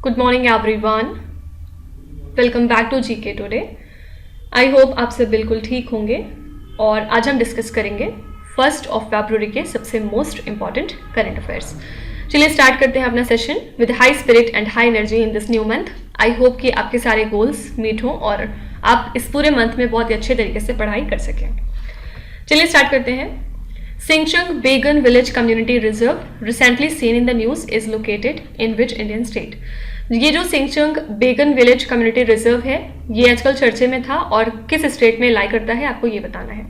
Good morning everyone, welcome back to GK today. I hope आप सब बिल्कुल ठीक होंगे और आज हम डिस्कस करेंगे 1 फरवरी के सबसे मोस्ट इंपॉर्टेंट करंट अफेयर्स। चलिए स्टार्ट करते हैं अपना session with high spirit and high energy in this new month. I hope कि आपके सारे गोल्स मीट हों और आप इस पूरे मंथ में बहुत ही अच्छे तरीके से पढ़ाई कर सकें। चलिए स्टार्ट करते हैं। सिंगचंग बेगन village community reserve recently seen in the news is located in which Indian state. ये जो सिंगचंग बेगन विलेज कम्युनिटी रिजर्व है ये आजकल चर्चे में था और किस स्टेट में लाई करता है आपको ये बताना है।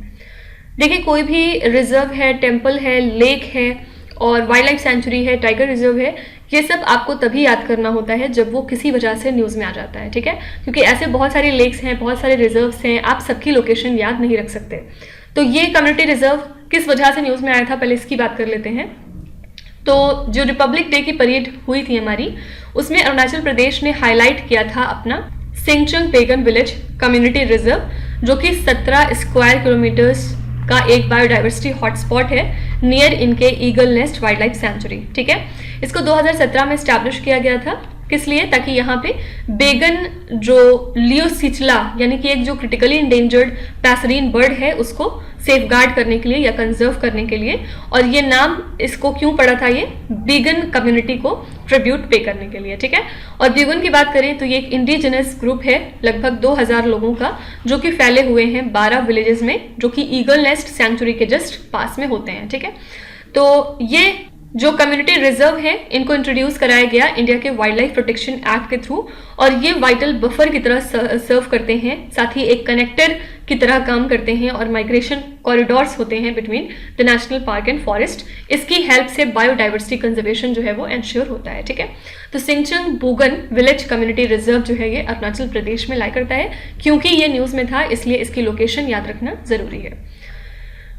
देखिए, कोई भी रिजर्व है, टेम्पल है, लेक है और वाइल्ड लाइफ सेंचुरी है, टाइगर रिजर्व है, ये सब आपको तभी याद करना होता है जब वो किसी वजह से न्यूज़ में आ जाता है, ठीक है। क्योंकि ऐसे बहुत सारे लेक्स हैं, बहुत सारे रिजर्व्स हैं, आप सबकी लोकेशन याद नहीं रख सकते। तो ये कम्युनिटी रिजर्व किस वजह से न्यूज़ में आया था, पहले इसकी बात कर लेते हैं। तो जो रिपब्लिक डे की परेड हुई थी हमारी, उसमें अरुणाचल प्रदेश ने हाईलाइट किया था अपना सिंगचंग बेगन विलेज कम्युनिटी रिजर्व, जो कि 17 स्क्वायर किलोमीटर्स का एक बायोडाइवर्सिटी हॉटस्पॉट है नियर इनके eagle nest wild life sanctuary, ठीक है। इसको 2017 में स्टैब्लिश किया गया था। किस लिए? ताकि यहाँ पे बेगन जो लियोसिचला यानी कि एक जो क्रिटिकली इंडेंजर्ड पैसरीन बर्ड है उसको सेफगार्ड करने के लिए या कंजर्व करने के लिए, और ये नाम इसको क्यों पड़ा था, ये बेगन कम्युनिटी को ट्रिब्यूट पे करने के लिए, ठीक है। और बेगन की बात करें तो ये एक इंडिजिनस ग्रुप है लगभग 2000 लोगों का, जो कि फैले हुए हैं 12 विलेजेस में, जो कि ईगल नेस्ट सेंचुरी के जस्ट पास में होते हैं, ठीक है। तो ये जो कम्युनिटी रिजर्व है इनको इंट्रोड्यूस कराया गया इंडिया के वाइल्ड लाइफ प्रोटेक्शन एक्ट के थ्रू, और ये वाइटल बफर की तरह सर्व करते हैं, साथ ही एक कनेक्टर की तरह काम करते हैं और माइग्रेशन कॉरिडोर्स होते हैं between the national park and forest. इसकी हेल्प से बायोडाइवर्सिटी कंजर्वेशन जो है वो एंश्योर होता है, ठीक है। तो सिंगचंग बेगन विलेज कम्युनिटी रिजर्व जो है ये अरुणाचल प्रदेश में लाई करता है। क्योंकि ये न्यूज़ में था इसलिए इसकी लोकेशन याद रखना जरूरी है।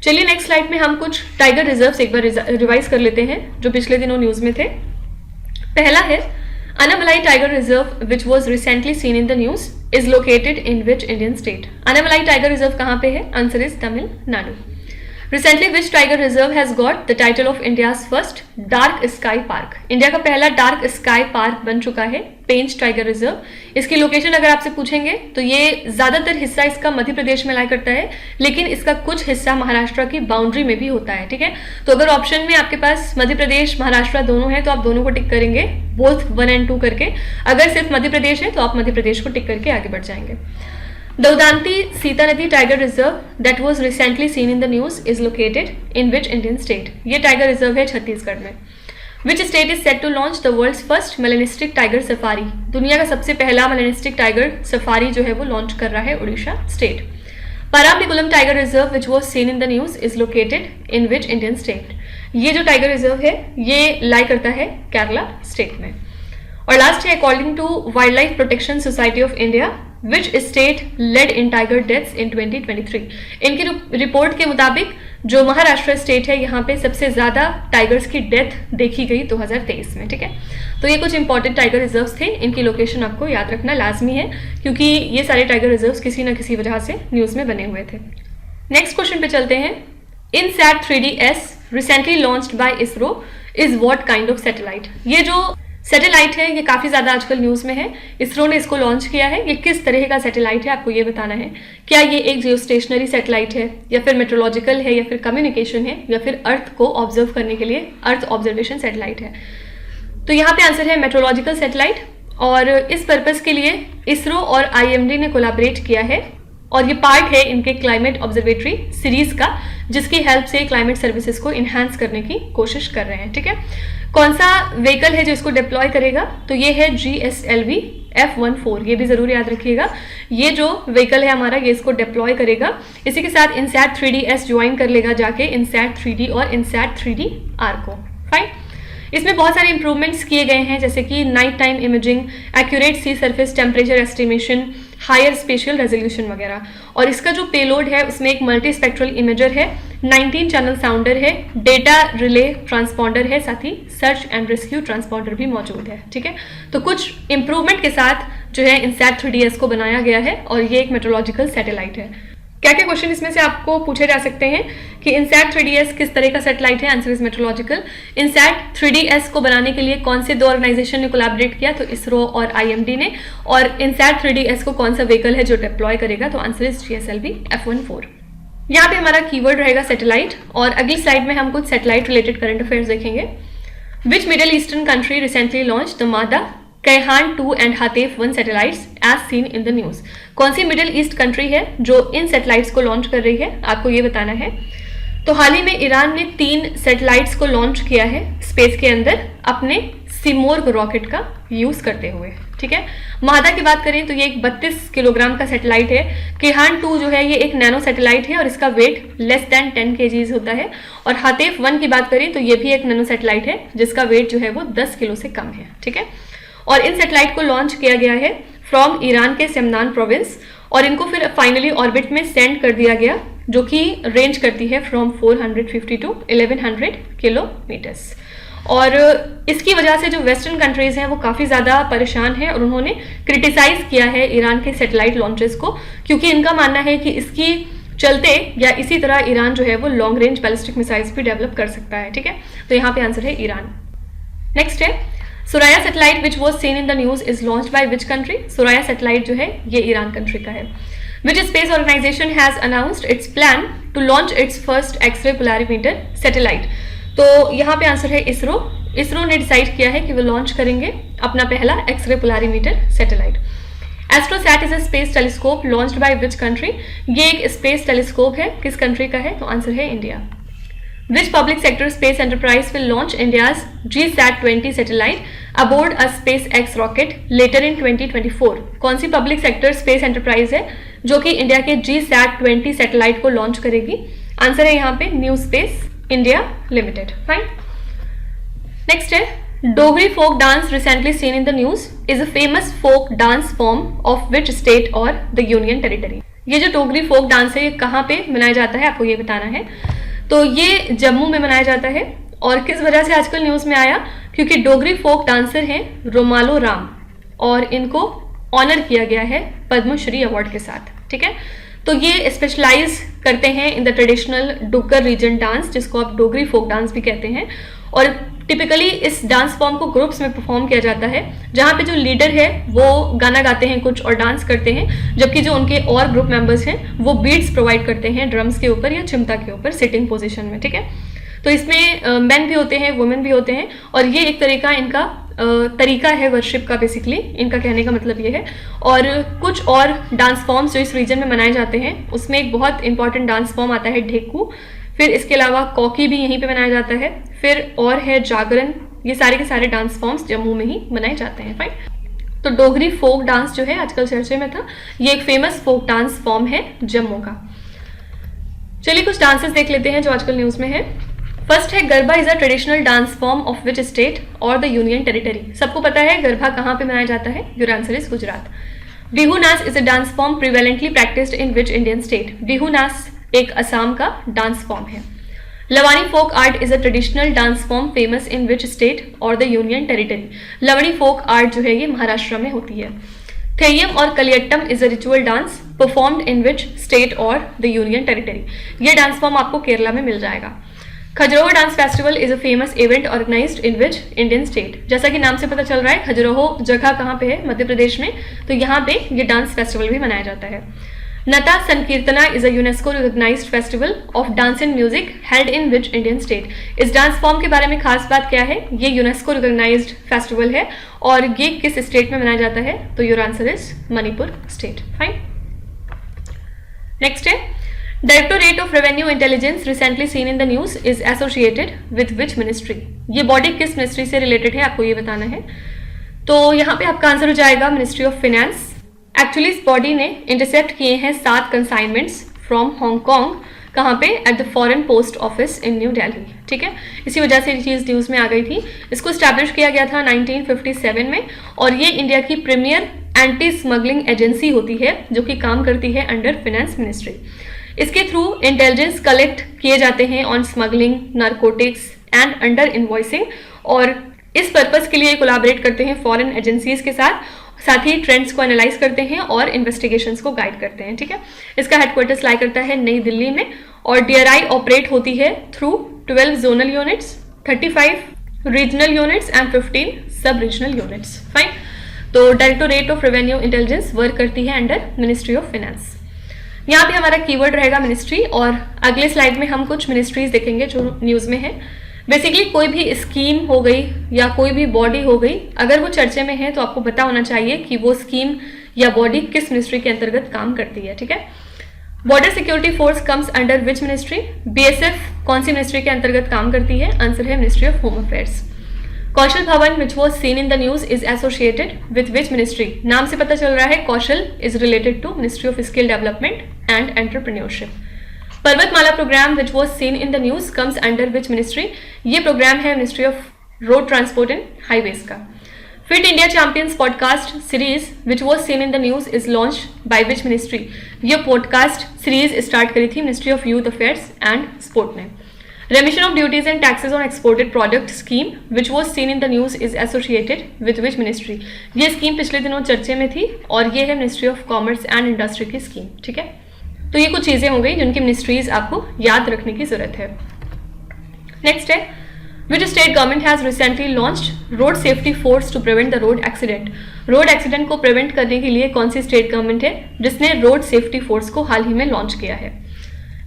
चलिए नेक्स्ट स्लाइड में हम कुछ टाइगर रिजर्व्स एक बार रिवाइज कर लेते हैं जो पिछले दिनों न्यूज में थे। पहला है Anamalai tiger reserve which was recently seen in the news is located in which Indian state. Anamalai tiger reserve कहाँ पे है? Answer is Tamil Nadu. Recently, which tiger reserve has got the title of India's first dark sky park? India का पहला dark sky park बन चुका है पेंच tiger reserve. इसकी location अगर आपसे पूछेंगे तो ये ज्यादातर हिस्सा इसका मध्य प्रदेश में लाई करता है, लेकिन इसका कुछ हिस्सा महाराष्ट्र की बाउंड्री में भी होता है, ठीक है। तो अगर ऑप्शन में आपके पास मध्य प्रदेश महाराष्ट्र दोनों है तो आप दोनों को टिक करेंगे, बोथ 1 और 2 करके। अगर सिर्फ मध्य प्रदेश है तो आप मध्य प्रदेश को टिक करके आगे बढ़ जाएंगे। The Udanti Sita Nadi Tiger Reserve that was recently seen in the news is located in which Indian state? ये टाइगर रिजर्व है छत्तीसगढ़ में। Which state is set to launch the world's first melanistic tiger safari? दुनिया का सबसे पहला melanistic tiger safari जो है वो लॉन्च कर रहा है Orissa state. Parambiculam Tiger Reserve which was seen in the news is located in which Indian state? ये जो टाइगर रिजर्व है ये लाई करता है केरला स्टेट में। और लास्ट है according to Wildlife Protection Society of India which state led in tiger deaths in 2023। इनकी रिपोर्ट के मुताबिक जो महाराष्ट्र स्टेट है यहाँ पे सबसे ज्यादा टाइगर्स की डेथ देखी गई 2023 में, ठीक है। तो ये कुछ इंपॉर्टेंट टाइगर रिजर्व्स थे, इनकी लोकेशन आपको याद रखना लाजमी है क्योंकि ये सारे टाइगर रिजर्व्स किसी न किसी वजह से न्यूज में बने हुए थे। नेक्स्ट क्वेश्चन पे चलते हैं। INSAT 3DS recently launched by ISRO is what kind of satellite. ये जो सैटेलाइट है ये काफी ज्यादा आजकल न्यूज में है, इसरो ने इसको लॉन्च किया है। ये किस तरह का सैटेलाइट है आपको ये बताना है। क्या ये एक जियो स्टेशनरी सैटेलाइट है या फिर मेट्रोलॉजिकल है या फिर कम्युनिकेशन है या फिर अर्थ को ऑब्जर्व करने के लिए अर्थ ऑब्जर्वेशन सैटेलाइट है? तो यहाँ पे आंसर है मेट्रोलॉजिकल सैटेलाइट, और इस पर्पज के लिए इसरो और IMD ने कोलैबोरेट किया है और ये पार्ट है इनके क्लाइमेट ऑब्जर्वेटरी सीरीज का, जिसकी हेल्प से क्लाइमेट सर्विसेज को इन्हांस करने की कोशिश कर रहे हैं, ठीक है। कौन सा व्हीकल है जो इसको डिप्लॉय करेगा? तो ये है GSLV F14, ये भी जरूर याद रखिएगा। ये जो व्हीकल है हमारा ये इसको डिप्लॉय करेगा। इसी के साथ इनसैट 3DS ज्वाइन कर लेगा जाके इनसैट 3D और इनसैट 3D-R को। फाइन, इसमें बहुत सारे इंप्रूवमेंट्स किए गए हैं जैसे कि night time imaging, accurate sea surface temperature estimation, higher spatial resolution वगैरह। और इसका जो पेलोड है उसमें एक मल्टी स्पेक्ट्रल इमेजर है, 19 चैनल साउंडर है, डेटा रिले ट्रांसपॉन्डर है, साथ ही सर्च एंड रेस्क्यू ट्रांसपॉन्डर भी मौजूद है, ठीक है। तो कुछ इंप्रूवमेंट के साथ जो है इनसैट 3DS को बनाया गया है और ये एक मेट्रोलॉजिकल सैटेलाइट है। क्या क्या क्वेश्चन इसमें से आपको पूछे जा सकते हैं कि इनसैट 3DS किस तरह का सैटेलाइट है? Answer is meteorological. INSAT 3DS को बनाने के लिए कौन से दो ऑर्गेनाइजेशन ने कोलैबोरेट किया? तो इसरो और IMD ने। और इनसैट 3DS को कौन सा व्हीकल है जो डिप्लॉय करेगा? तो आंसर इज GSLV F14। यहाँ पे हमारा कीवर्ड रहेगा सैटेलाइट, और अगली स्लाइड में हम कुछ सैटेलाइट रिलेटेड करंट अफेयर्स देखेंगे। Which middle eastern country recently launch the Mahda Kayhan 2 and Hatef 1 satellites as seen in the news? कौन सी मिडिल ईस्ट कंट्री है जो इन सैटेलाइट्स को लॉन्च कर रही है? आपको ये बताना है। तो हाल ही में ईरान ने 3 सैटेलाइट्स को लॉन्च किया है स्पेस के अंदर अपने सिमोर्ग रॉकेट का यूज करते हुए, ठीक है। मादा की बात करें तो ये एक 32 किलोग्राम का सैटेलाइट है। कैहान 2 जो है ये एक नैनो सैटेलाइट है और इसका वेट लेस देन 10 kg होता है। और हातेफ 1 की बात करें तो ये भी एक नैनो सैटेलाइट है जिसका वेट जो है वो 10 किलो से कम है, ठीक है। और इन सैटेलाइट को लॉन्च किया गया है फ्रॉम ईरान के सेमनान प्रोविंस, और इनको फिर फाइनली ऑर्बिट में सेंड कर दिया गया, जो कि रेंज करती है फ्रॉम 450 टू 1100 किलोमीटर्स। और इसकी वजह से जो वेस्टर्न कंट्रीज हैं वो काफ़ी ज़्यादा परेशान हैं और उन्होंने क्रिटिसाइज किया है ईरान के सैटेलाइट लॉन्चेस को, क्योंकि इनका मानना है कि इसकी चलते या इसी तरह ईरान जो है वो लॉन्ग रेंज बैलिस्टिक मिसाइल्स भी डेवलप कर सकता है, ठीक है। तो यहाँ पे आंसर है ईरान। नेक्स्ट है Soraya satellite which was seen in the news is launched by which country? Soraya satellite जो है ये ईरान कंट्री का है। Which space organization has announced its plan to launch its first X-ray polarimeter satellite? तो यहाँ पे answer है इसरो। इसरो ने डिसाइड किया है कि वो लॉन्च करेंगे अपना पहला X ray polarimeter satellite. Astrosat is a space telescope launched by which country? ये एक स्पेस टेलीस्कोप है, किस कंट्री का है? तो आंसर है India. Which public sector space enterprise will launch India's GSAT-20 satellite aboard a SpaceX rocket later in 2024? कौन सी public sector space enterprise है जो कि इंडिया के GSAT-20 सैटेलाइट को लॉन्च करेगी? आंसर है यहाँ पे New Space India Limited. Fine. Next है Dogri folk dance recently seen in the news is a famous folk dance form of which state और द यूनियन टेरिटरी? ये जो डोगरी फोक डांस है ये कहाँ पे मनाया जाता है? आपको ये बताना है। तो ये जम्मू में मनाया जाता है। और किस वजह से आजकल न्यूज़ में आया? क्योंकि डोगरी फोक डांसर हैं रोमालो राम और इनको ऑनर किया गया है पद्मश्री अवार्ड के साथ, ठीक है। तो ये स्पेशलाइज करते हैं in the traditional Duggar region dance, जिसको आप डोगरी फोक डांस भी कहते हैं। और टिपिकली इस डांस फॉर्म को ग्रुप्स में परफॉर्म किया जाता है, जहाँ पे जो लीडर है वो गाना गाते हैं कुछ और डांस करते हैं, जबकि जो उनके और ग्रुप मेंबर्स हैं वो बीट्स प्रोवाइड करते हैं ड्रम्स के ऊपर या चिमटा के ऊपर सिटिंग पोजीशन में, ठीक है। तो इसमें मेन भी होते हैं, वुमेन भी होते हैं, और ये एक तरह का इनका तरीका है वर्शिप का, बेसिकली इनका कहने का मतलब ये है। और कुछ और डांस फॉर्म्स जो इस रीजन में मनाए जाते हैं उसमें एक बहुत इंपॉर्टेंट डांस फॉर्म आता है ढेकू, फिर इसके अलावा कौकी भी यहीं पे मनाया जाता है, फिर और है जागरण। ये सारे के सारे डांस फॉर्म्स जम्मू में ही मनाए जाते हैं। फाइन। तो डोगरी फोक डांस जो है आजकल चर्चे में था, ये एक फेमस फोक डांस फॉर्म है जम्मू का। चलिए कुछ डांसेस देख लेते हैं जो आजकल न्यूज में है। फर्स्ट है garba is a traditional dance form of which state और द यूनियन टेरिटरी? सबको पता है गरबा कहाँ पे मनाया जाता है? Your answer is Gujarat. Bihu naach is a dance form prevalently practised in which Indian state? Bihu नाच एक असम का डांस फॉर्म है। Lavani folk art is a traditional dance form famous in which state और the union territory? Lavani folk art जो है ये महाराष्ट्र में होती है। थेयम और Kaliyattam is a ritual dance performed in which state और द यूनियन टेरिटरी? ये डांस फॉर्म आपको केरला में मिल जाएगा। Khajuraho dance festival is a famous event organized in which Indian state? जैसा कि नाम से पता चल रहा है खजुराहो जगह कहाँ पे है? मध्य प्रदेश में। तो यहाँ पे ये डांस फेस्टिवल भी मनाया जाता है। Nata Sankirtana is a UNESCO recognized festival of dance and music held in which Indian state? इस डांस फॉर्म के बारे में खास बात क्या है? ये यूनेस्को रिकॉग्नाइज्ड फेस्टिवल है और ये किस स्टेट में मनाया जाता है? तो your answer is Manipur state. Fine. Next है directorate of revenue intelligence recently seen in the news is associated with which ministry? ये बॉडी किस मिनिस्ट्री से रिलेटेड है? आपको ये बताना है। तो यहाँ पे आपका आंसर हो जाएगा मिनिस्ट्री ऑफ फाइनेंस। एक्चुअली इस बॉडी ने इंटरसेप्ट किए हैं 7 कंसाइनमेंट्स फ्रॉम हांगकॉन्ग, कहाँ पे? At the foreign post office in new Delhi, ठीक है। इसी वजह से ये चीज़ न्यूज़ में आ गई थी। इसको स्टैब्लिश किया गया था 1957 में और ये इंडिया की प्रीमियर एंटी स्मगलिंग एजेंसी होती है जो कि काम करती है अंडर फाइनेंस मिनिस्ट्री। इसके थ्रू इंटेलिजेंस कलेक्ट किए जाते हैं on smuggling, narcotics and under invoicing, और इस पर्पस के लिए कोलैबोरेट करते हैं फॉरेन एजेंसीज के साथ साथ ही ट्रेंड्स को एनालाइज करते हैं और इन्वेस्टिगेशंस को गाइड करते हैं। ठीक है, इसका हेडक्वार्टर्स लाई करता है नई दिल्ली में और DRI ऑपरेट होती है through 12 zonal units, 35 regional units and 15 सब रीजनल यूनिट्स। फाइन, तो directorate of revenue intelligence work करती है अंडर मिनिस्ट्री ऑफ फाइनेंस। यहाँ पे हमारा कीवर्ड रहेगा मिनिस्ट्री, और अगले स्लाइड में हम कुछ मिनिस्ट्रीज देखेंगे जो न्यूज़ में है। बेसिकली कोई भी स्कीम हो गई या कोई भी बॉडी हो गई, अगर वो चर्चे में है तो आपको पता होना चाहिए कि वो स्कीम या बॉडी किस मिनिस्ट्री के अंतर्गत काम करती है। ठीक है, border security force comes under which ministry? BSF कौन सी मिनिस्ट्री के अंतर्गत काम करती है? आंसर है ministry of home affairs. Kaushal Bhavan which was seen in the news is associated with which ministry? नाम से पता चल रहा है Kaushal is related to ministry of skill development and entrepreneurship. Parvatmala program which was seen in the news comes under which ministry? ये program है ministry of road transport and highways का। Fit India champions podcast series which was seen in the news is launch by which ministry? ये podcast series start करी थी ministry of youth affairs and sport ने। Remission of duties and taxes on exported product scheme which was seen in the news is associated with which ministry? ये scheme पिछले दिनों चर्चे में थी और ये है ministry of commerce and industry की स्कीम। ठीक है, तो ये कुछ चीजें हो गई जिनकी मिनिस्ट्रीज आपको याद रखने की जरूरत है। नेक्स्ट है which state government has recently launched road safety force to prevent the road accident? Road accident को प्रिवेंट करने के लिए कौन सी स्टेट गवर्नमेंट है जिसने रोड सेफ्टी फोर्स को हाल ही में लॉन्च किया है?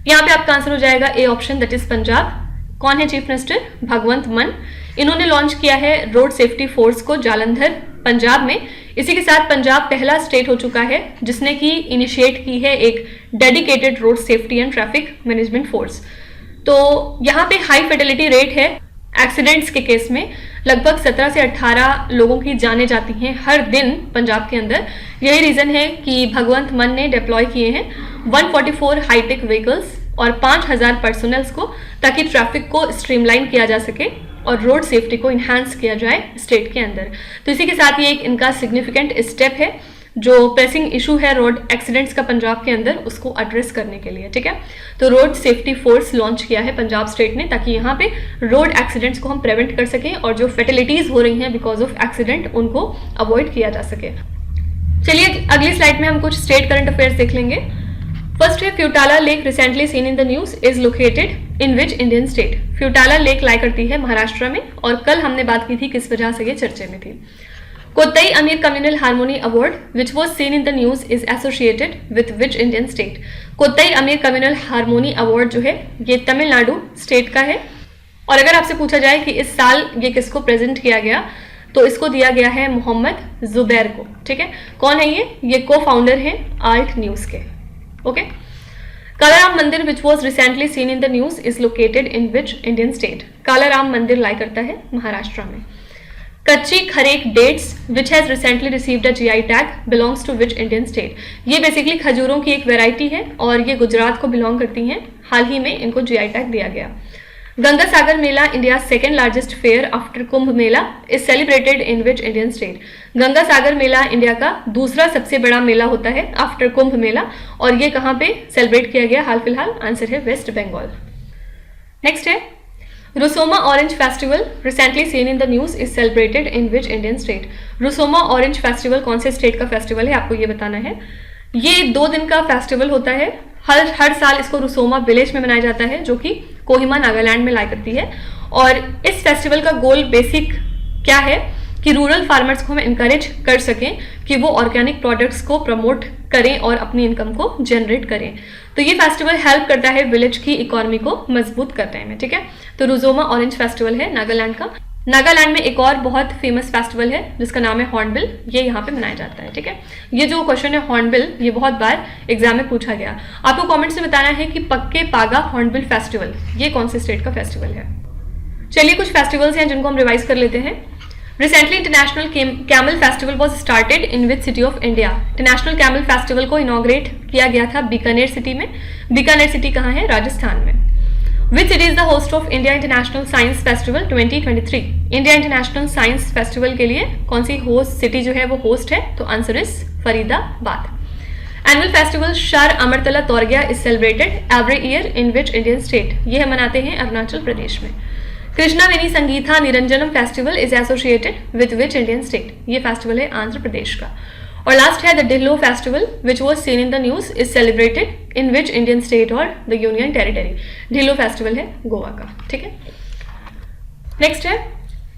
यहाँ पे आपका आंसर हो जाएगा A option, that is Punjab. कौन है चीफ मिनिस्टर? भगवंत मान। इन्होंने लॉन्च किया है रोड सेफ्टी फोर्स को जालंधर पंजाब में। इसी के साथ पंजाब पहला स्टेट हो चुका है जिसने की इनिशिएट की है एक dedicated road safety and traffic management force. तो यहाँ पे हाई फेटेलिटी रेट है एक्सीडेंट्स के केस में, लगभग 17 से 18 लोगों की जानें जाती हैं हर दिन पंजाब के अंदर। यही रीजन है कि भगवंत मान ने डिप्लॉय किए हैं 144 हाईटेक व्हीकल्स और 5000 पर्सनल्स को, ताकि ट्रैफिक को स्ट्रीमलाइन किया जा सके और रोड सेफ्टी को इन्हांस किया जाए स्टेट के अंदर। तो इसी के साथ ये एक इनका सिग्निफिकेंट स्टेप है, जो प्रेसिंग इशू है रोड एक्सीडेंट्स का पंजाब के अंदर, उसको एड्रेस करने के लिए। ठीक है, तो रोड सेफ्टी फोर्स लॉन्च किया है पंजाब स्टेट ने, ताकि यहाँ पे रोड एक्सीडेंट्स को हम प्रिवेंट कर सकें और जो फेटेलिटीज हो रही हैं बिकॉज ऑफ एक्सीडेंट उनको अवॉइड किया जा सके। चलिए अगली स्लाइड में हम कुछ स्टेट करंट अफेयर्स देख लेंगे। फर्स्ट है Futala lake recently seen in the news is located in which Indian state? Futala lake lie करती है महाराष्ट्र में, और कल हमने बात की थी किस वजह से ये चर्चे में थी। Kottai Ameer communal harmony award which was seen in the news is associated with which Indian state? Kottai Ameer communal harmony award जो है ये तमिलनाडु स्टेट का है, और अगर आपसे पूछा जाए कि इस साल ये किसको प्रेजेंट किया गया तो इसको दिया गया है मोहम्मद जुबैर को। ठीक है, कौन है ये को फाउंडर है आल्ट न्यूज के। Okay, Kalaram Mandir which was recently seen in the news is located in which Indian state? Kalaram Mandir lie करता है महाराष्ट्र में। Kachchhi Kharek dates which has recently received a GI tag belongs to which Indian state? ये basically खजूरों की एक variety है और ये गुजरात को बिलोंग करती हैं। हाल ही में इनको GI टैग दिया गया। Ganga Sagar Mela, India second largest fair after Kumbh Mela, is celebrated in which Indian state? Ganga Sagar Mela India का दूसरा सबसे बड़ा मेला होता है आफ्टर कुंभ मेला, और ये कहाँ पे सेलिब्रेट किया गया हाल फिलहाल? आंसर है वेस्ट बंगाल। नेक्स्ट है Rusoma orange festival recently seen in the news is celebrated in which Indian state? Rusoma orange festival कौन से स्टेट का फेस्टिवल है, आपको ये बताना है। ये 2 दिन का फेस्टिवल होता है, हर साल इसको रुसोमा विलेज में मनाया जाता है जो कि कोहिमा नागालैंड में लाई करती है। और इस फेस्टिवल का गोल बेसिक क्या है कि रूरल फार्मर्स को हम इंकरेज कर सकें कि वो ऑर्गेनिक प्रोडक्ट्स को प्रमोट करें और अपनी इनकम को जनरेट करें। तो ये फेस्टिवल हेल्प करता है विलेज की इकोनॉमी को मजबूत करने में। ठीक है, तो रुसोमा ऑरेंज फेस्टिवल है नागालैंड का। नागालैंड में एक और बहुत फेमस फेस्टिवल है जिसका नाम है हॉर्नबिल, ये यहाँ पे मनाया जाता है। ठीक है, ये जो क्वेश्चन है हॉर्नबिल, ये बहुत बार एग्जाम में पूछा गया। आपको कमेंट से बताना है कि पक्के पागा हॉर्नबिल फेस्टिवल ये कौन से स्टेट का फेस्टिवल है। चलिए कुछ फेस्टिवल्स हैं जिनको हम रिवाइज कर लेते हैं। Recently international camel festival was started in which city of India? International camel festival को इनॉग्रेट किया गया था बीकानेर सिटी में। बीकानेर सिटी कहाँ है? राजस्थान में। Which city is the host of India international science festival 2023? India international science festival के लिए कौन सी होस्ट सिटी जो है वो होस्ट है? तो answer is Faridabad. Annual festival शर अमरतला तौरगिया is celebrated every year in which Indian state? ये हम मनाते हैं अरुणाचल प्रदेश में। Krishnaveni Sangeeta Niranjanam festival is associated with which Indian state? ये फेस्टिवल है आंध्र प्रदेश का। और लास्ट है the Dhillo festival which was seen in the news is celebrated in which Indian state और the union territory? Dhillo festival है गोवा का। ठीक है, नेक्स्ट है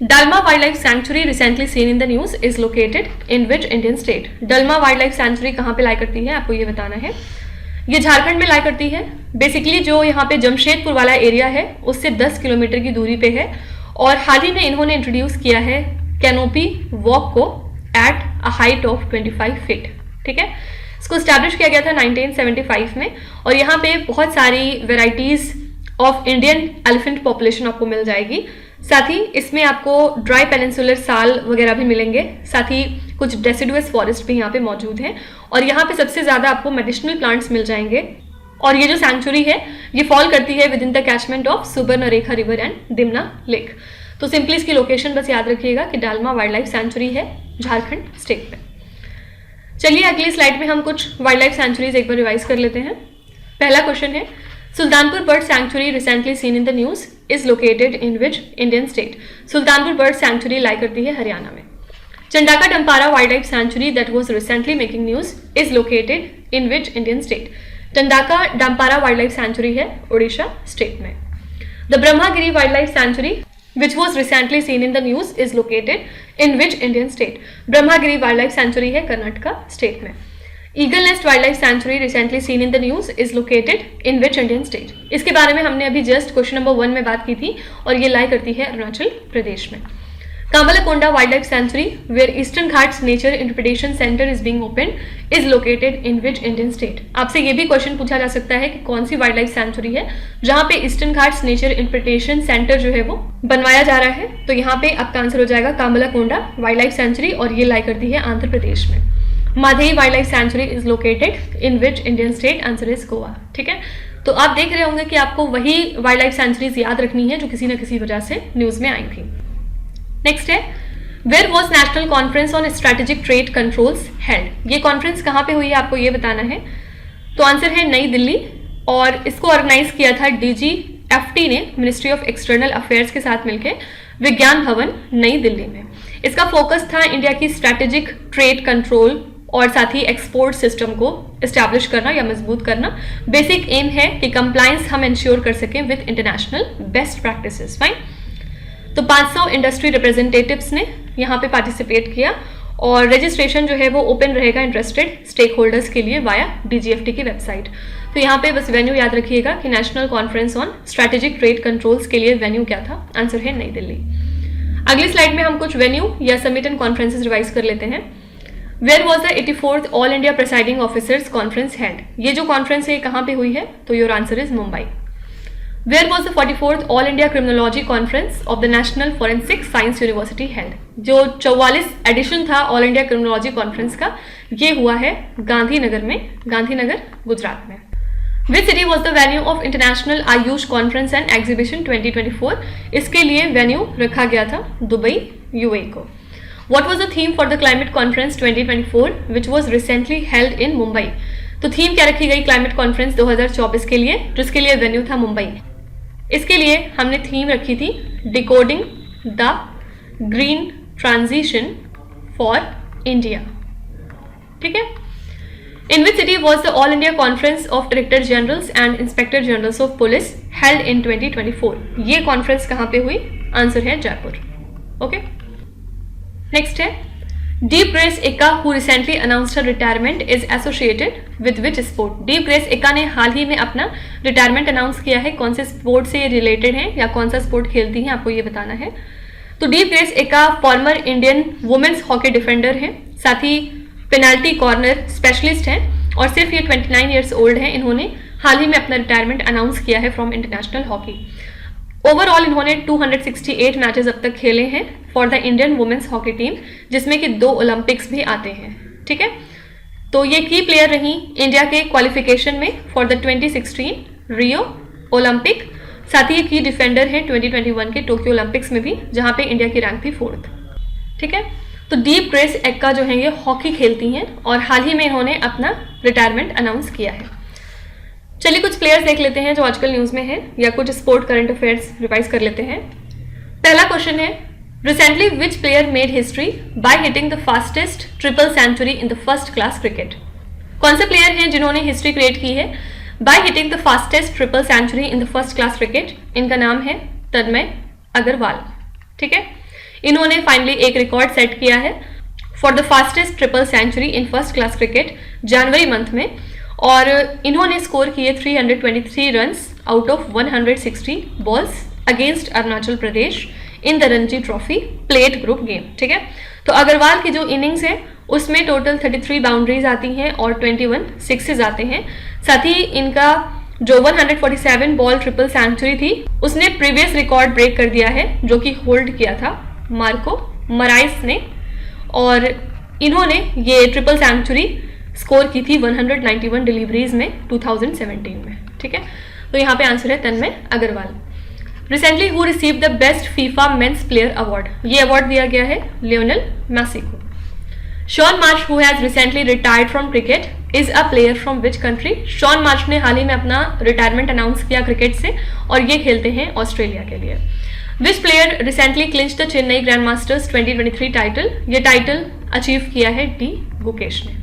Dalma wildlife sanctuary recently seen in the news is located in which Indian state? Dalma wildlife sanctuary कहाँ पे लाई करती है, आपको ये बताना है। ये झारखंड में लाई करती है। बेसिकली जो यहाँ पे जमशेदपुर वाला एरिया है उससे 10 किलोमीटर की दूरी पे है और हाल ही में इन्होंने इंट्रोड्यूस किया है कैनोपी वॉक को at a height of 25 feet. ठीक है, इसको स्टैब्लिश किया गया था 1975 में और यहाँ पे बहुत सारी varieties of Indian elephant population आपको मिल जाएगी। साथ ही इसमें आपको ड्राई पेनिनसुलर साल वगैरह भी मिलेंगे, साथ ही कुछ डेसिडुअस फॉरेस्ट भी यहाँ पे मौजूद हैं और यहाँ पे सबसे ज्यादा आपको मेडिसिनल प्लांट्स मिल जाएंगे। और ये जो सैंक्चुरी है ये फॉल करती है with in the catchment of Subarnarekha river and Dimna lake. तो सिंपली इसकी लोकेशन बस याद रखिएगा कि डालमा वाइल्ड लाइफ सैंक्चुरी है झारखंड स्टेट में। चलिए अगली स्लाइड में हम कुछ वाइल्ड लाइफ सैंक्चुरीज एक बार रिवाइज कर लेते हैं। पहला क्वेश्चन है Sultanpur bird sanctuary recently seen in the news is located in which Indian state? Sultanpur bird sanctuary lie करती है हरियाणा में। Chandaka Dampara wildlife sanctuary that was recently making news is located in which Indian state? Chandaka Dampara wildlife sanctuary है Orissa state में। The Brahmagiri wildlife sanctuary which was recently seen in the news is located in which Indian state? Brahmagiri wildlife sanctuary है Karnataka state में। Eagle nest wild life sanctuary recently seen in the news is located in which Indian state? इसके बारे में हमने अभी just question number 1 में बात की थी और ये लाई करती है अरुणाचल प्रदेश में। Kambalakonda wildlife sanctuary where eastern Ghats nature interpretation centre is being open is located in which Indian state? आपसे ये भी क्वेश्चन पूछा जा सकता है कि कौन सी वाइल्ड लाइफ सैंक्चुरी है जहां पे eastern Ghats nature interpretation centre जो है वो बनवाया जा रहा है। तो यहाँ पे आपका आंसर हो जाएगा कांबलाकोंडा वाइल्ड लाइफ सैंक्चुरी और ये लाई करती है आंध्र प्रदेश में। Madei wildlife sanctuary is located in which Indian state? Answer is Goa. ठीक है, तो आप देख रहे होंगे कि आपको वही वाइल्ड लाइफ सैंक्चुरीज याद रखनी है जो किसी न किसी वजह से न्यूज में आई थी। नेक्स्ट है where was National Conference on Strategic Trade Controls held? ये कॉन्फ्रेंस कहाँ पे हुई है आपको ये बताना है। तो आंसर है नई दिल्ली और इसको ऑर्गेनाइज किया था DGFT ने मिनिस्ट्री ऑफ एक्सटर्नल अफेयर्स के साथ मिलकर विज्ञान भवन नई दिल्ली में। इसका फोकस था इंडिया की स्ट्रेटेजिक ट्रेड कंट्रोल और साथ ही एक्सपोर्ट सिस्टम को एस्टैब्लिश करना या मजबूत करना। बेसिक एम है कि कंप्लायंस हम इंश्योर कर सकें with international best practices. Fine, तो 500 इंडस्ट्री रिप्रेजेंटेटिव्स ने यहाँ पे पार्टिसिपेट किया और रजिस्ट्रेशन जो है वो ओपन रहेगा इंटरेस्टेड स्टेक होल्डर्स के लिए वाया DGFT की वेबसाइट। तो यहाँ पे बस वेन्यू याद रखिएगा कि national Conference on Strategic Trade controls के लिए वेन्यू क्या था? आंसर है नई दिल्ली। अगली स्लाइड में हम कुछ वेन्यू या समिट एंड कॉन्फ्रेंसेज रिवाइज कर लेते हैं। Where was the 84th All India Presiding Officers Conference held? ये जो कॉन्फ्रेंस है कहाँ पे हुई है? तो your answer is Mumbai. Where was the 44th All India Criminology Conference of the National Forensic Science University held? जो 44 एडिशन था ऑल इंडिया क्रिमिनोलॉजी कॉन्फ्रेंस का ये हुआ है गांधीनगर में, गांधीनगर गुजरात में। Which city was the venue of International Ayush Conference and Exhibition 2024? इसके लिए वेन्यू रखा गया था दुबई UAE को। What was the theme for the Climate Conference 2024 which was recently held in Mumbai? तो थीम क्या रखी गई क्लाइमेट कॉन्फ्रेंस 2024 के लिए जिसके लिए वेन्यू था मुंबई? इसके लिए हमने थीम रखी थी decoding the green transition for India. ठीक है, in which city was the all India conference of director generals and inspector generals of police held in 2024? ये कॉन्फ्रेंस कहाँ पे हुई? आंसर है जयपुर। ओके, नेक्स्ट है Deep Grace Ekka who recently announced her retirement is associated with which sport? Deep Grace Ekka ने हाल ही में अपना रिटायरमेंट अनाउंस किया है। कौन से स्पोर्ट से रिलेटेड है या कौन सा स्पोर्ट खेलती हैं आपको ये बताना है। तो Deep Grace Ekka former Indian women's hockey defender हैं, साथ ही पेनाल्टी कॉर्नर स्पेशलिस्ट हैं और सिर्फ ये 29 ईयर्स ओल्ड हैं। इन्होंने हाल ही में अपना रिटायरमेंट अनाउंस किया है फ्रॉम इंटरनेशनल हॉकी। ओवरऑल इन्होंने 268 मैचेस अब तक खेले हैं for the Indian women's hockey team, जिसमें कि 2 ओलंपिक्स भी आते हैं। ठीक है, तो ये की प्लेयर रही इंडिया के क्वालिफिकेशन में फॉर द 2016 रियो ओलंपिक, साथ ही की डिफेंडर है 2021 के टोक्यो ओलंपिक्स में भी, जहां पे इंडिया की रैंक थी 4th। ठीक है, तो डीप ग्रेस एक्का जो है ये हॉकी खेलती हैं और हाल ही में इन्होंने अपना रिटायरमेंट अनाउंस किया है। चलिए कुछ प्लेयर्स देख लेते हैं जो आजकल न्यूज़ में है या कुछ स्पोर्ट करंट अफेयर्स रिवाइज कर लेते हैं। पहला क्वेश्चन है, recently which player made history by hitting the fastest triple century in the first class cricket? कौन से प्लेयर हैं जिन्होंने हिस्ट्री क्रिएट की है by hitting the fastest triple century in the first class cricket? इनका नाम है तन्मय अग्रवाल। ठीक है, इन्होंने फाइनली एक रिकॉर्ड सेट किया है for the fastest triple century in first class cricket जनवरी मंथ में, और इन्होंने स्कोर किए 323 runs out of 160 balls against Arunachal Pradesh in the Ranji trophy plate group game. ठीक है, तो अग्रवाल की जो इनिंग्स है उसमें टोटल 33 बाउंड्रीज आती हैं और 21 सिक्सेज आते हैं। साथ ही इनका जो 147 बॉल ट्रिपल सेंचुरी थी उसने प्रीवियस रिकॉर्ड ब्रेक कर दिया है जो कि होल्ड किया था मार्को मराइस ने, और इन्होंने ये ट्रिपल सेंचुरी स्कोर की थी 191 डिलीवरीज में 2017 में। ठीक है, तो यहाँ पे आंसर है Tanmay Agarwal. Recently who receive the best FIFA men's player award? ये अवार्ड दिया गया है लियोनेल मेसी को। Shaun Marsh who has recently retired from cricket is a player from which country? Shaun Marsh ने हाल ही में अपना रिटायरमेंट अनाउंस किया क्रिकेट से और ये खेलते हैं ऑस्ट्रेलिया के लिए। Which player recently clinch the Chennai grand masters 2023 title? ये टाइटल अचीव किया है डी गुकेश ने।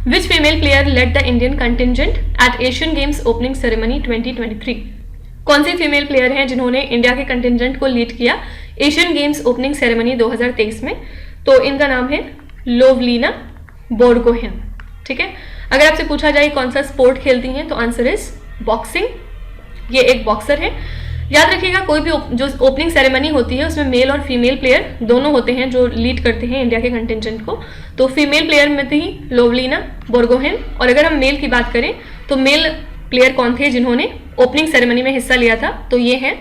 Which female player led the Indian contingent at Asian games opening ceremony 2023? कौन सी फीमेल प्लेयर हैं जिन्होंने इंडिया के कंटिजेंट को लीड किया एशियन गेम्स ओपनिंग सेरेमनी 2023 में? तो इनका नाम है लोवलीना बोरगोहेन। ठीक है, अगर आपसे पूछा जाए कौन सा स्पोर्ट खेलती हैं तो आंसर इज बॉक्सिंग। ये एक बॉक्सर है। याद रखिएगा, कोई भी जो ओपनिंग सेरेमनी होती है उसमें मेल और फीमेल प्लेयर दोनों होते हैं जो लीड करते हैं इंडिया के कंटिजेंट को। तो फीमेल प्लेयर में थी लोवलीना बोरगोहेन, और अगर हम मेल की बात करें तो मेल प्लेयर कौन थे जिन्होंने ओपनिंग सेरेमनी में हिस्सा लिया था? तो ये है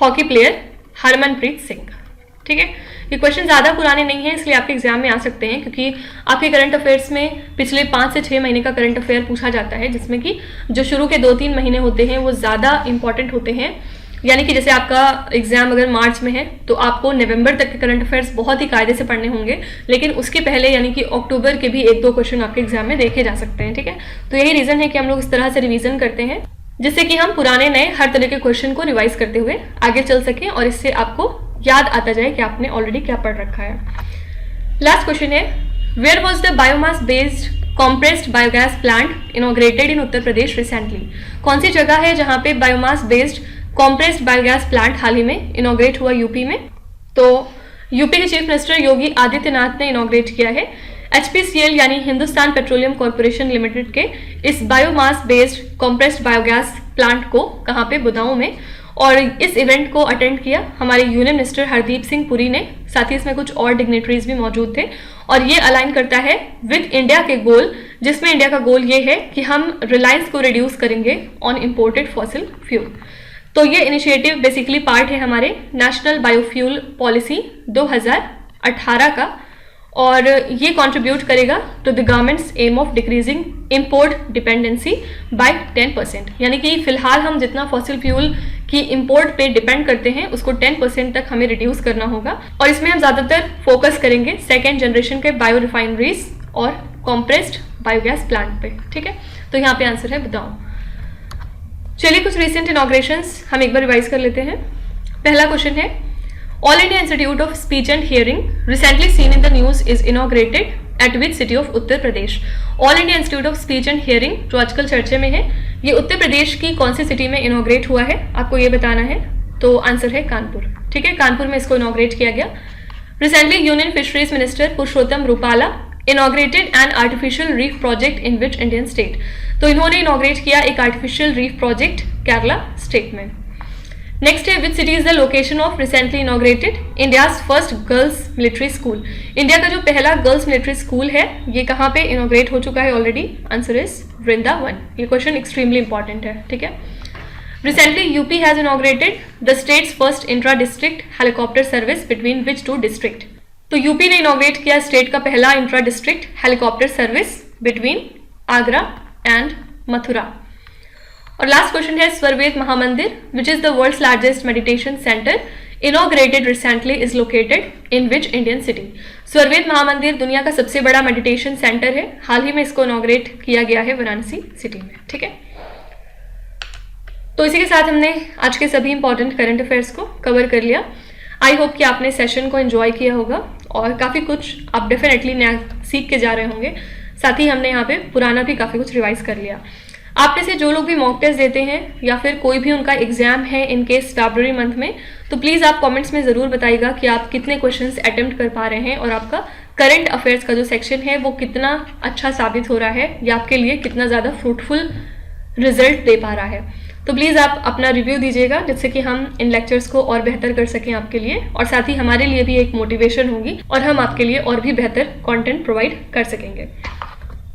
हॉकी प्लेयर हरमनप्रीत सिंह। ठीक है, ये क्वेश्चन ज़्यादा पुराने नहीं है इसलिए आपके एग्जाम में आ सकते हैं, क्योंकि आपके करंट अफेयर्स में पिछले 5 से 6 महीने का करंट अफेयर पूछा जाता है, जिसमें कि जो शुरू के 2-3 महीने होते हैं वो ज़्यादा इंपॉर्टेंट होते हैं। यानी कि जैसे आपका एग्जाम अगर मार्च में है तो आपको नवंबर तक के करंट अफेयर्स बहुत ही कायदे से पढ़ने होंगे, लेकिन उसके पहले यानी कि अक्टूबर के भी 1-2 क्वेश्चन आपके एग्जाम में देखे जा सकते हैं। ठीक है, तो यही रीजन है कि हम लोग इस तरह से रिवीजन करते हैं जिससे कि हम पुराने नए हर तरह के क्वेश्चन को रिवाइज करते हुए आगे चल सकें और इससे आपको याद आता जाए कि आपने ऑलरेडी क्या पढ़ रखा है। लास्ट क्वेश्चन है, where was the biomass based compressed biogas plant inaugurated in Uttar Pradesh recently? कौन सी जगह है जहां पे biomass based compressed biogas plant हाल ही में इनॉग्रेट हुआ यूपी में? तो यूपी के चीफ मिनिस्टर योगी आदित्यनाथ ने इनॉग्रेट किया है HPCL यानी हिंदुस्तान पेट्रोलियम कॉर्पोरेशन लिमिटेड के इस biomass based compressed biogas plant को कहाँ पे? बुदाऊं में। और इस इवेंट को अटेंड किया हमारे यूनियन मिनिस्टर हरदीप सिंह पुरी ने, साथ ही इसमें कुछ और डिग्नेटरीज भी मौजूद थे, और ये अलाइन करता है विद इंडिया के गोल, जिसमें इंडिया का गोल ये है कि हम रिलायंस को रिड्यूस करेंगे ऑन इम्पोर्टेड फॉसिल फ्यूल। तो ये इनिशिएटिव बेसिकली पार्ट है हमारे नेशनल बायोफ्यूल पॉलिसी 2018 का, और ये कंट्रीब्यूट करेगा to the government's aim of decreasing import dependency by 10%। यानी कि फिलहाल हम जितना फॉसिल फ्यूल की इंपोर्ट पे डिपेंड करते हैं उसको 10% तक हमें रिड्यूस करना होगा, और इसमें हम ज़्यादातर फोकस करेंगे सेकेंड जनरेशन के बायो रिफाइनरीज और कॉम्प्रेस्ड बायोगैस प्लांट पे। ठीक है, तो यहाँ पे आंसर है बुदाऊं। चलिए कुछ रिसेंट इनॉग्रेशंस हम एक बार रिवाइज कर लेते हैं। पहला क्वेश्चन है, all India institute of speech and hearing recently seen in the news is inaugurated eight which city of Uttar Pradesh? All India institute of speech and hearing जो आजकल चर्चे में है, ये उत्तर प्रदेश की कौन सी सिटी में इनॉग्रेट हुआ है आपको ये बताना है। तो आंसर है कानपुर। ठीक है, कानपुर में इसको इनॉग्रेट किया गया। Recently union fisheries minister Purushottam Rupala inaugurated an artificial reef project in which Indian state? तो इन्होंने इनॉग्रेट किया एक artificial reef project Kerala state में। नेक्स्ट है, which city is the location of recently inaugurated India's first girls military school? India का जो पहला girls military school है ये कहाँ पे इनॉग्रेट हो चुका है ऑलरेडी? Answer is Vrindavan. ये क्वेश्चन एक्सट्रीमली इंपॉर्टेंट है। ठीक है, recently UP has inaugurated the state's first intra district helicopter service between which 2 district? तो यूपी ने इनॉग्रेट किया स्टेट का पहला intra district helicopter service between Agra and Mathura. और लास्ट क्वेश्चन है, Swarved Mahamandir which is the world's largest meditation centre inaugurated recently is located in which Indian city? Swarved Mahamandir दुनिया का सबसे बड़ा मेडिटेशन सेंटर है, हाल ही में इसको इनॉग्रेट किया गया है वाराणसी सिटी में। ठीक है, तो इसी के साथ हमने आज के सभी इंपॉर्टेंट करंट अफेयर्स को कवर कर लिया। आई होप कि आपने सेशन को एंजॉय किया होगा और काफ़ी कुछ आप डेफिनेटली नया सीख के जा रहे होंगे। साथ ही हमने यहाँ पे पुराना भी काफ़ी कुछ रिवाइज कर लिया। आप में से जो लोग भी मॉक टेस्ट देते हैं या फिर कोई भी उनका एग्जाम है इन केस फरवरी मंथ में, तो प्लीज़ आप कमेंट्स में ज़रूर बताइएगा कि आप कितने क्वेश्चंस अटेम्प्ट कर पा रहे हैं और आपका करंट अफेयर्स का जो सेक्शन है वो कितना अच्छा साबित हो रहा है या आपके लिए कितना ज़्यादा फ्रूटफुल रिजल्ट दे पा रहा है। तो प्लीज़ आप अपना रिव्यू दीजिएगा जिससे कि हम इन लेक्चर्स को और बेहतर कर सकें आपके लिए, और साथ ही हमारे लिए भी एक मोटिवेशन होगी और हम आपके लिए और भी बेहतर कंटेंट प्रोवाइड कर सकेंगे।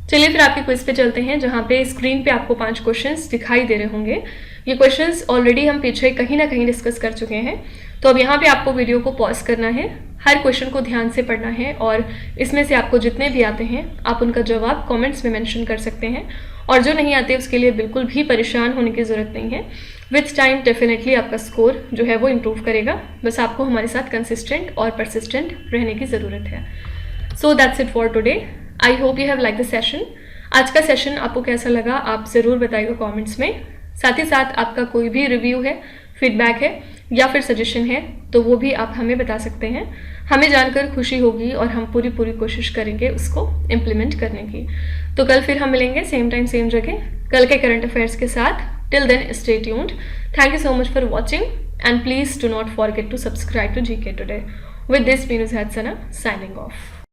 चलिए फिर आपके क्विज पे चलते हैं, जहाँ पे स्क्रीन पे आपको 5 क्वेश्चंस दिखाई दे रहे होंगे। ये क्वेश्चंस ऑलरेडी हम पीछे कहीं ना कहीं डिस्कस कर चुके हैं, तो अब यहाँ पे आपको वीडियो को पॉज करना है, हर क्वेश्चन को ध्यान से पढ़ना है और इसमें से आपको जितने भी आते हैं आप उनका जवाब कमेंट्स में मेंशन कर सकते हैं, और जो नहीं आते उसके लिए बिल्कुल भी परेशान होने की ज़रूरत नहीं है। विथ टाइम डेफिनेटली आपका स्कोर जो है वो इम्प्रूव करेगा, बस आपको हमारे साथ कंसिस्टेंट और परसिस्टेंट रहने की ज़रूरत है। So that's it for today. I hope you have like the session. आज का सेशन आपको कैसा लगा आप ज़रूर बताइएगा कमेंट्स में। साथ ही साथ आपका कोई भी रिव्यू है, फीडबैक है या फिर सजेशन है तो वो भी आप हमें बता सकते हैं। हमें जानकर खुशी होगी और हम पूरी कोशिश करेंगे उसको इम्प्लीमेंट करने की। तो कल फिर हम मिलेंगे सेम टाइम सेम जगह कल के करंट अफेयर्स के साथ। Till then stay tuned. Thank you so much for watching and please do not forget to subscribe to GK Today. With this, Venus Hadsana signing off.